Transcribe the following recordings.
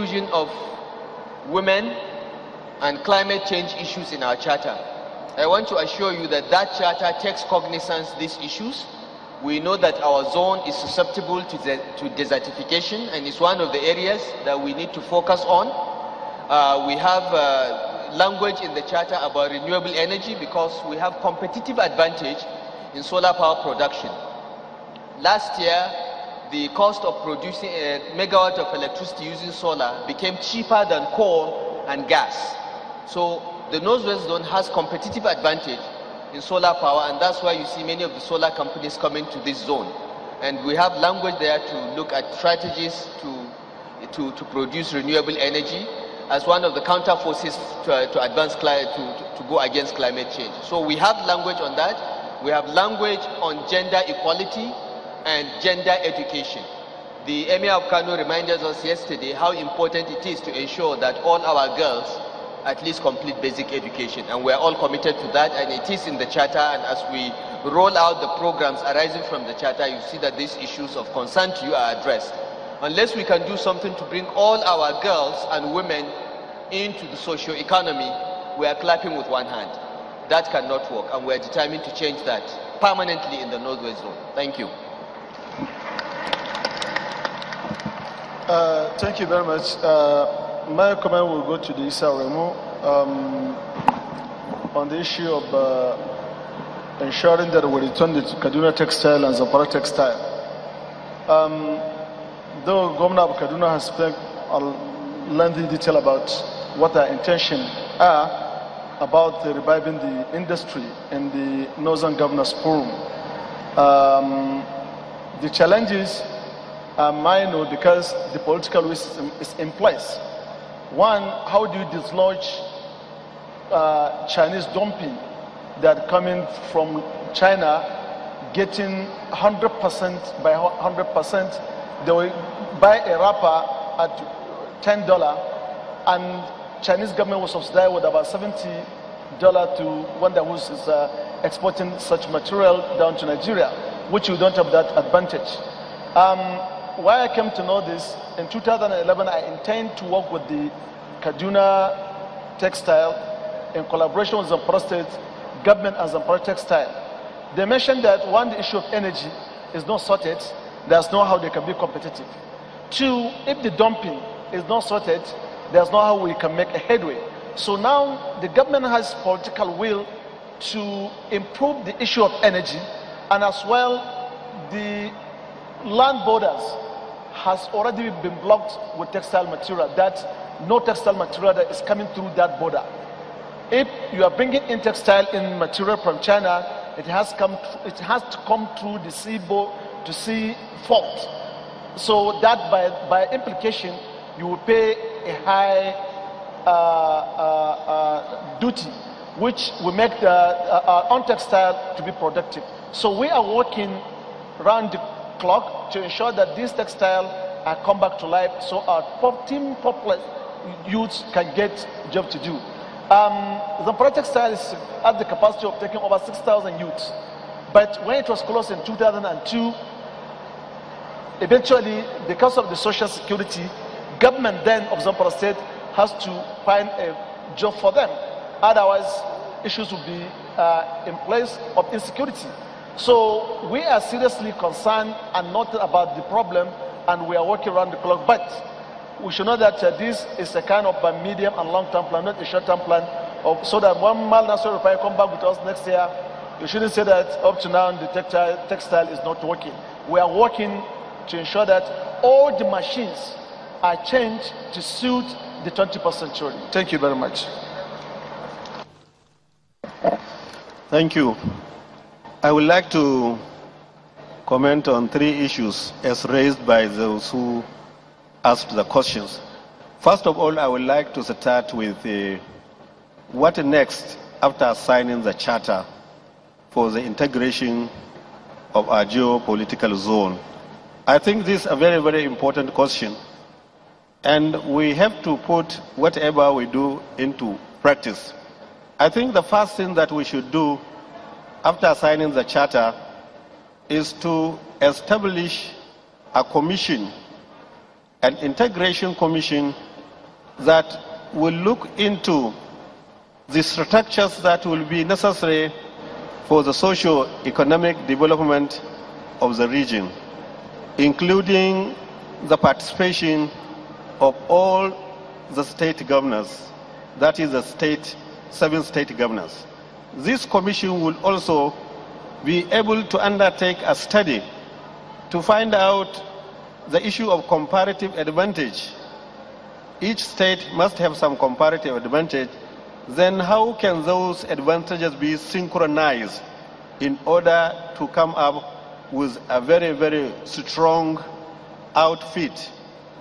inclusion of women and climate change issues in our charter. I want to assure you that that charter takes cognizance of these issues. We know that our zone is susceptible to desertification, and it's one of the areas that we need to focus on. We have language in the charter about renewable energy because we have competitive advantage in solar power production. Last year, the cost of producing a megawatt of electricity using solar became cheaper than coal and gas. So the Northwest Zone has competitive advantage in solar power, and that's why you see many of the solar companies coming to this zone. And we have language there to look at strategies to produce renewable energy as one of the counter forces to advance to go against climate change. So we have language on that. We have language on gender equality and gender education. The Emir of Kano reminded us yesterday how important it is to ensure that all our girls at least complete basic education, and we're all committed to that, and it is in the charter. And as we roll out the programs arising from the charter, you see that these issues of concern to you are addressed. Unless we can do something to bring all our girls and women into the socio-economy, we are clapping with one hand. That cannot work, and we're determined to change that permanently in the Northwest Zone. Thank you. Thank you very much. My comment will go to the Issa Remo on the issue of ensuring that we return the Kaduna textile and Zamfara textile. Though Governor of Kaduna has spent a lengthy detail about what our intentions are about reviving the industry in the Northern Governors Forum, the challenges are minor because the political will is in place. One, how do you dislodge Chinese dumping that coming from China, getting 100% by 100%? They will buy a wrapper at $10, and Chinese government will subsidize with about $70 to one that was exporting such material down to Nigeria, which we don't have that advantage. Why I came to know this, in 2011, I intend to work with the Kaduna Textile in collaboration with Zamfara State Government and Zamfara Textile. They mentioned that one, the issue of energy is not sorted, there's no how they can be competitive. Two, if the dumping is not sorted, there's no how we can make a headway. So now the government has political will to improve the issue of energy, and as well the land borders has already been blocked with textile material, that no textile material that is coming through that border. If you are bringing in textile in material from China, it has to come through the sea fault. So that by implication, you will pay a high duty, which will make on textile to be productive. So we are working around the clock to ensure that these textiles are come back to life, so our 14 populous youths can get job to do. The textile has the capacity of taking over 6,000 youths, but when it was closed in 2002, eventually, because of the social security, government then of Zamfara State has to find a job for them. Otherwise, issues will be in place of insecurity. So we are seriously concerned and not about the problem, and we are working around the clock. But we should know that this is a kind of a medium and long-term plan, not a short-term plan, so that when El-Rufai come back with us next year, you shouldn't say that up to now the textile is not working. We are working to ensure that all the machines are changed to suit the 21st century. Thank you very much. Thank you. I would like to comment on 3 issues as raised by those who asked the questions. First of all, I would like to start with what next after signing the charter for the integration of our geopolitical zone. I think this is a very, very important question, and we have to put whatever we do into practice. I think the first thing that we should do after signing the charter is to establish a commission, an integration commission that will look into the structures that will be necessary for the socio-economic development of the region, including the participation of all the state governors, that is the 7 state governors. This commission will also be able to undertake a study to find out the issue of comparative advantage. Each state must have some comparative advantage. Then how can those advantages be synchronized in order to come up with a very, very strong outfit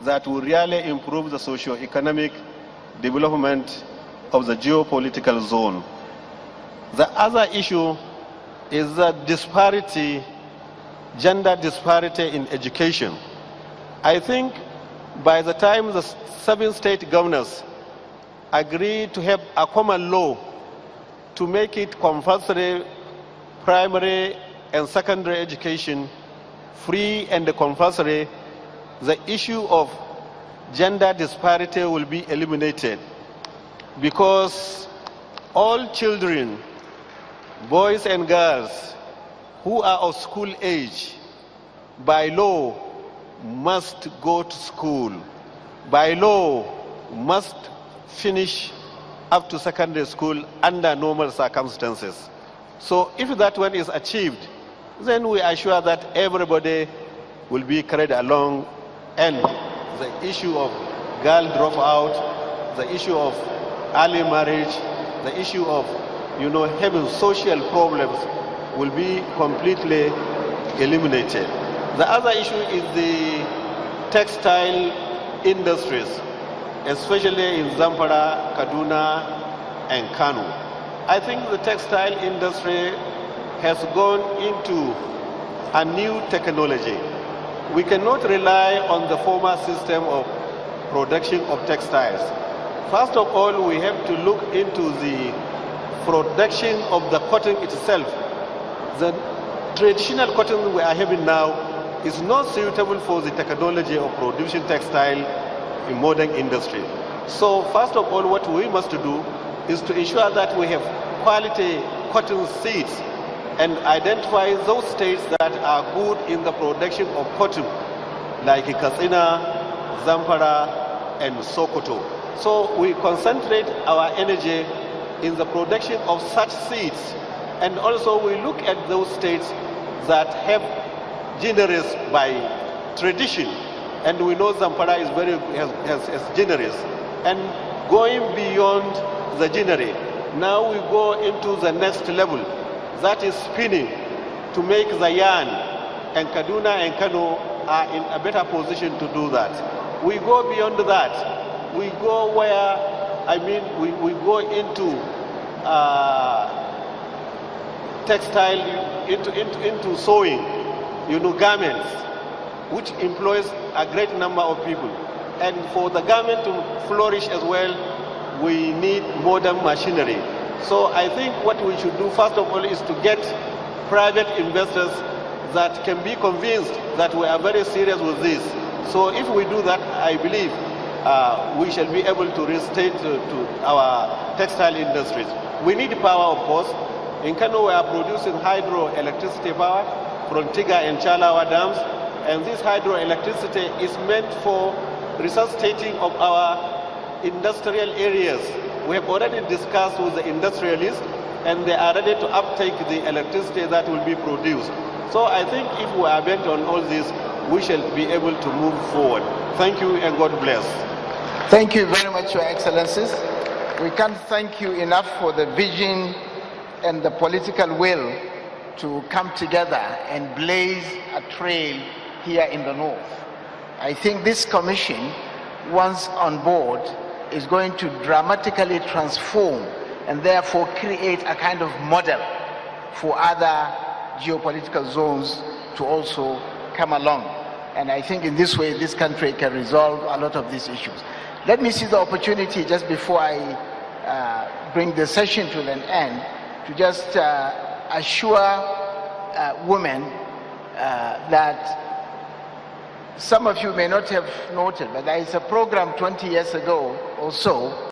that will really improve the socio-economic development of the geopolitical zone? The other issue is the disparity, gender disparity in education. I think by the time the 7 state governors agree to have a common law to make it compulsory primary and secondary education free and compulsory, the issue of gender disparity will be eliminated, because all children, boys and girls who are of school age, by law must go to school, by law must finish up to secondary school under normal circumstances. So if that one is achieved, then we are sure that everybody will be carried along, and the issue of girl dropout, the issue of early marriage, the issue of having social problems will be completely eliminated. The other issue is the textile industries, especially in Zamfara, Kaduna, and Kano. I think the textile industry has gone into a new technology. We cannot rely on the former system of production of textiles. First of all, we have to look into the production of the cotton itself. The traditional cotton we are having now is not suitable for the technology of producing textile in modern industry. So first of all, what we must do is to ensure that we have quality cotton seeds and identify those states that are good in the production of cotton, like Katsina, Zamfara, and Sokoto. So we concentrate our energy in the production of such seeds, and also we look at those states that have generous by tradition, and we know Zamfara is has generous, and going beyond the generary, now we go into the next level, that is spinning to make the yarn, and Kaduna and Kano are in a better position to do that. We go beyond that, we go where, we go into textile, into sewing, garments, which employs a great number of people. And for the garment to flourish as well, we need modern machinery. So I think what we should do first of all is to get private investors that can be convinced that we are very serious with this. So if we do that, I believe we shall be able to restate to our textile industries. We need power, of course. In Kano, we are producing hydroelectricity power from Tiga and Chalawa dams, and this hydroelectricity is meant for resuscitating of our industrial areas. We have already discussed with the industrialists, and they are ready to uptake the electricity that will be produced. So I think if we are bent on all this, we shall be able to move forward. Thank you, and God bless. Thank you very much, Your Excellencies. We can't thank you enough for the vision and the political will to come together and blaze a trail here in the north. I think this commission, once on board, is going to dramatically transform and therefore create a kind of model for other geopolitical zones to also come along. And I think in this way, this country can resolve a lot of these issues. Let me see the opportunity just before I bring the session to an end to just assure women that Some of you may not have noted, but there is a program 20 years ago or so